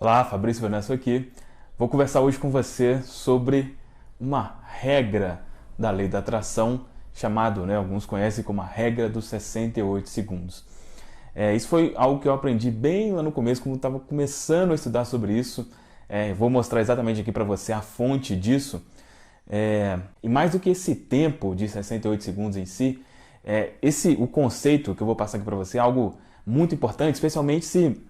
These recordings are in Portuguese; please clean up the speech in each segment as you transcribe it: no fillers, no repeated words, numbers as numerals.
Olá, Fabrício Venâncio aqui. Vou conversar hoje com você sobre uma regra da lei da atração, chamado, alguns conhecem como a regra dos 68 segundos. Isso foi algo que eu aprendi bem lá no começo, quando estava começando a estudar sobre isso. Vou mostrar exatamente aqui para você a fonte disso. E mais do que esse tempo de 68 segundos em si, o conceito que eu vou passar aqui para você é algo muito importante, especialmente se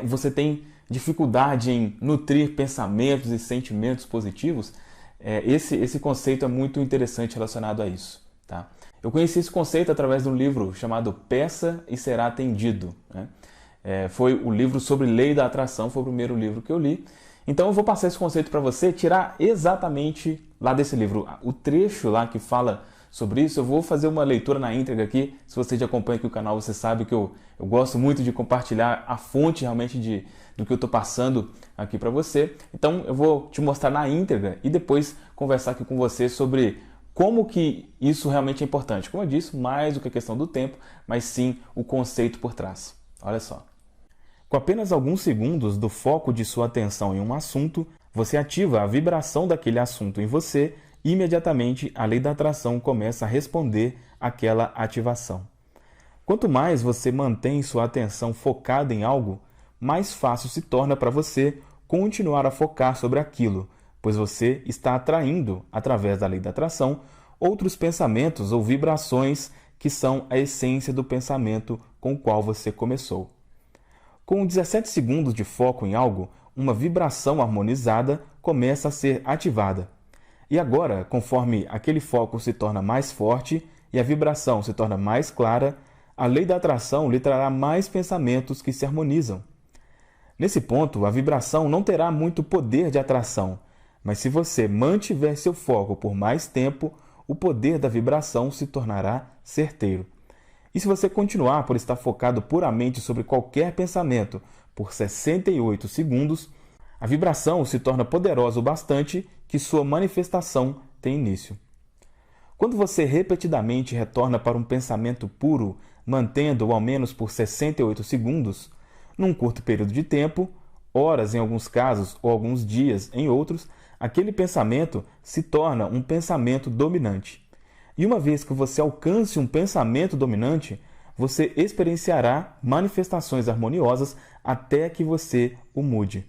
você tem dificuldade em nutrir pensamentos e sentimentos positivos. Esse conceito é muito interessante relacionado a isso. Tá? Eu conheci esse conceito através de um livro chamado Peça e Será Atendido. Foi o livro sobre lei da atração, foi o primeiro livro que eu li. Então eu vou passar esse conceito para você, tirar exatamente lá desse livro o trecho lá que fala sobre isso. Eu vou fazer uma leitura na íntegra aqui. Se você já acompanha aqui o canal, você sabe que eu gosto muito de compartilhar a fonte realmente do que eu estou passando aqui para você. Então eu vou te mostrar na íntegra e depois conversar aqui com você sobre como que isso realmente é importante. Como eu disse, mais do que a questão do tempo, mas sim o conceito por trás. Olha só. Com apenas alguns segundos do foco de sua atenção em um assunto, você ativa a vibração daquele assunto em você e imediatamente a lei da atração começa a responder àquela ativação. Quanto mais você mantém sua atenção focada em algo, mais fácil se torna para você continuar a focar sobre aquilo, pois você está atraindo, através da lei da atração, outros pensamentos ou vibrações que são a essência do pensamento com o qual você começou. Com 17 segundos de foco em algo, uma vibração harmonizada começa a ser ativada. E agora, conforme aquele foco se torna mais forte e a vibração se torna mais clara, a lei da atração lhe trará mais pensamentos que se harmonizam. Nesse ponto, a vibração não terá muito poder de atração, mas se você mantiver seu foco por mais tempo, o poder da vibração se tornará certeiro. E se você continuar por estar focado puramente sobre qualquer pensamento por 68 segundos, a vibração se torna poderosa o bastante que sua manifestação tem início. Quando você repetidamente retorna para um pensamento puro, mantendo-o ao menos por 68 segundos, num curto período de tempo, horas em alguns casos ou alguns dias em outros, aquele pensamento se torna um pensamento dominante. E uma vez que você alcance um pensamento dominante, você experienciará manifestações harmoniosas até que você o mude.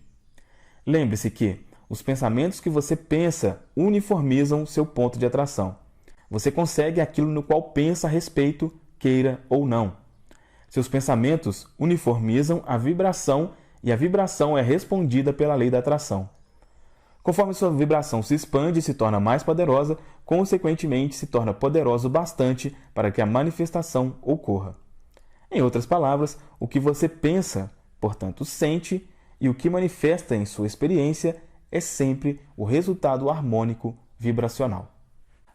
Lembre-se que os pensamentos que você pensa uniformizam seu ponto de atração. Você consegue aquilo no qual pensa a respeito, queira ou não. Seus pensamentos uniformizam a vibração e a vibração é respondida pela lei da atração. Conforme sua vibração se expande e se torna mais poderosa, consequentemente se torna poderoso o bastante para que a manifestação ocorra. Em outras palavras, o que você pensa, portanto sente, e o que manifesta em sua experiência é sempre o resultado harmônico vibracional.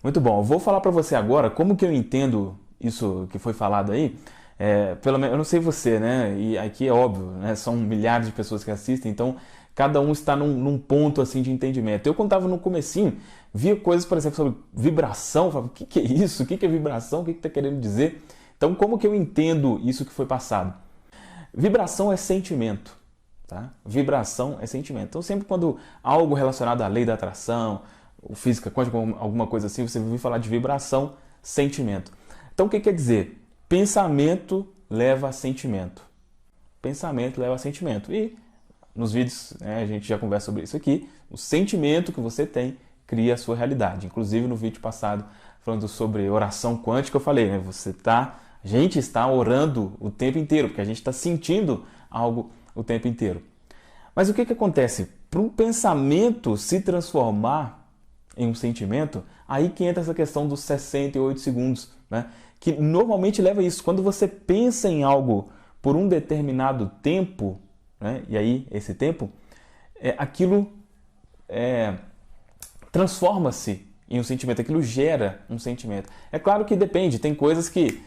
Muito bom, eu vou falar para você agora como que eu entendo isso que foi falado aí. Pelo menos, eu não sei você, né? E aqui é óbvio, né? São milhares de pessoas que assistem, então cada um está num ponto assim de entendimento. Eu, quando estava no comecinho, via coisas, por exemplo, sobre vibração, falava, o que é isso? O que é vibração? O que está querendo dizer? Então, como que eu entendo isso que foi passado? Vibração é sentimento, tá? Vibração é sentimento. Então, sempre quando algo relacionado à lei da atração, ou física quântica, alguma coisa assim, você ouve falar de vibração, sentimento. Então, o que quer dizer? Pensamento leva a sentimento. Pensamento leva a sentimento. E nos vídeos, a gente já conversa sobre isso aqui. O sentimento que você tem cria a sua realidade. Inclusive no vídeo passado, falando sobre oração quântica, eu falei, a gente está orando o tempo inteiro, porque a gente está sentindo algo o tempo inteiro. Mas o que acontece? Para um pensamento se transformar em um sentimento, aí que entra essa questão dos 68 segundos, né? Que normalmente leva a isso. Quando você pensa em algo por um determinado tempo, né? E aí esse tempo, aquilo transforma-se em um sentimento, aquilo gera um sentimento. É claro que depende, tem coisas que,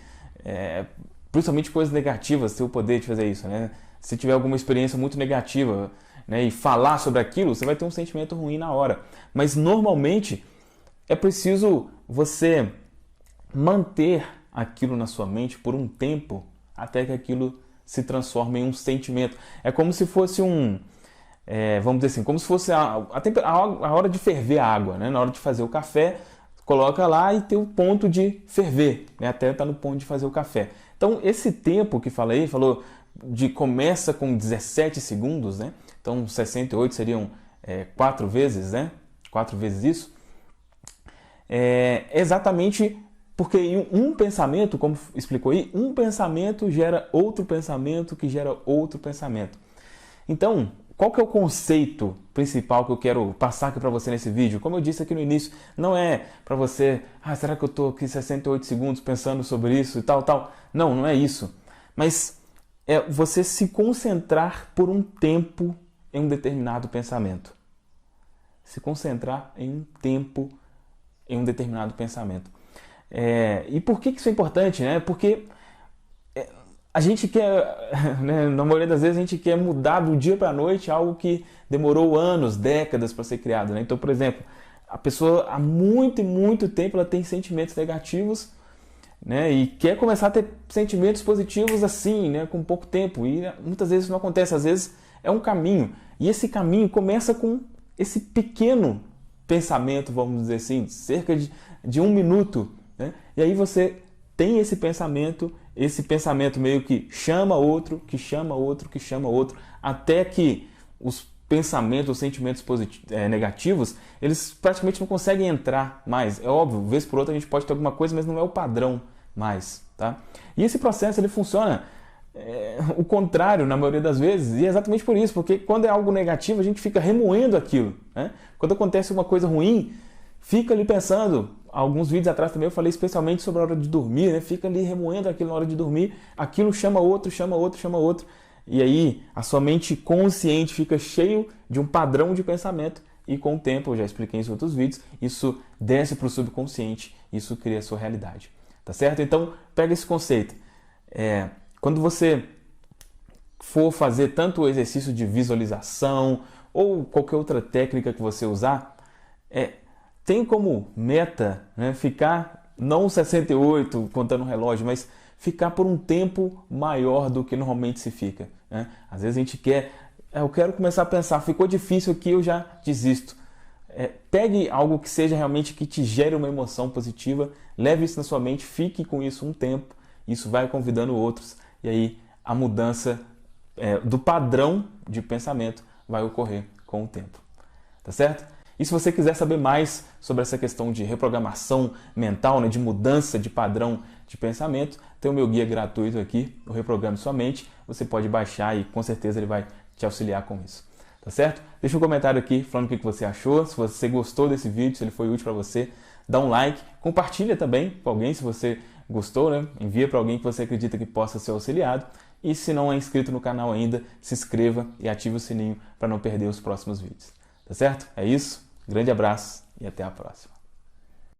principalmente coisas negativas, tem o poder de fazer isso, né? Se tiver alguma experiência muito negativa, né, e falar sobre aquilo, você vai ter um sentimento ruim na hora. Mas normalmente é preciso você manter aquilo na sua mente por um tempo até que aquilo se transforme em um sentimento. É como se fosse vamos dizer assim, como se fosse a hora de ferver a água, né? Na hora de fazer o café, coloca lá e tem o ponto de ferver, né? Até tá no ponto de fazer o café. Então, esse tempo que falou começa com 17 segundos, né? Então, 68 seriam 4 vezes, né? 4 vezes isso. Exatamente porque um pensamento, como explicou aí, um pensamento gera outro pensamento que gera outro pensamento. Então, qual que é o conceito principal que eu quero passar aqui para você nesse vídeo? Como eu disse aqui no início, não é para você, será que eu estou aqui 68 segundos pensando sobre isso e tal, tal. Não, não é isso. Mas é você se concentrar por um tempo em um determinado pensamento. Se concentrar em um tempo em um determinado pensamento. E por que isso é importante, né? Porque a gente quer, né, na maioria das vezes a gente quer mudar do dia para a noite algo que demorou anos, décadas para ser criado, né? Então, por exemplo, a pessoa há muito e muito tempo ela tem sentimentos negativos, né? E quer começar a ter sentimentos positivos assim, né? Com pouco tempo. E muitas vezes isso não acontece, às vezes é um caminho. E esse caminho começa com esse pequeno pensamento, vamos dizer assim, cerca de 1 minuto, né? E aí você tem esse pensamento meio que chama outro, que chama outro, que chama outro, até que os pensamentos, os sentimentos negativos, eles praticamente não conseguem entrar mais. É óbvio, vez por outra a gente pode ter alguma coisa, mas não é o padrão mais, tá? E esse processo ele funciona o contrário na maioria das vezes, e é exatamente por isso, porque quando é algo negativo a gente fica remoendo aquilo, né? Quando acontece uma coisa ruim, fica ali pensando. Alguns vídeos atrás também eu falei especialmente sobre a hora de dormir, né? Fica ali remoendo aquilo na hora de dormir, aquilo chama outro, chama outro, chama outro, e aí a sua mente consciente fica cheio de um padrão de pensamento, e com o tempo, eu já expliquei isso em outros vídeos, isso desce para o subconsciente, isso cria a sua realidade, tá certo? Então, pega esse conceito. Quando você for fazer tanto o exercício de visualização ou qualquer outra técnica que você usar, tem como meta, né, ficar não 68 contando o relógio, mas ficar por um tempo maior do que normalmente se fica, né? Às vezes a gente quer, eu quero começar a pensar, ficou difícil aqui, eu já desisto. Pegue algo que seja realmente que te gere uma emoção positiva, leve isso na sua mente, fique com isso um tempo, isso vai convidando outros, e aí a mudança do padrão de pensamento vai ocorrer com o tempo, tá certo? E se você quiser saber mais sobre essa questão de reprogramação mental, né, de mudança de padrão de pensamento, tem o meu guia gratuito aqui, o Reprograme Sua Mente. Você pode baixar e com certeza ele vai te auxiliar com isso. Tá certo? Deixa um comentário aqui falando o que você achou, se você gostou desse vídeo, se ele foi útil para você, dá um like, compartilha também com alguém se você gostou, né? Envia para alguém que você acredita que possa ser auxiliado. E se não é inscrito no canal ainda, se inscreva e ative o sininho para não perder os próximos vídeos. Tá certo? É isso. Grande abraço e até a próxima.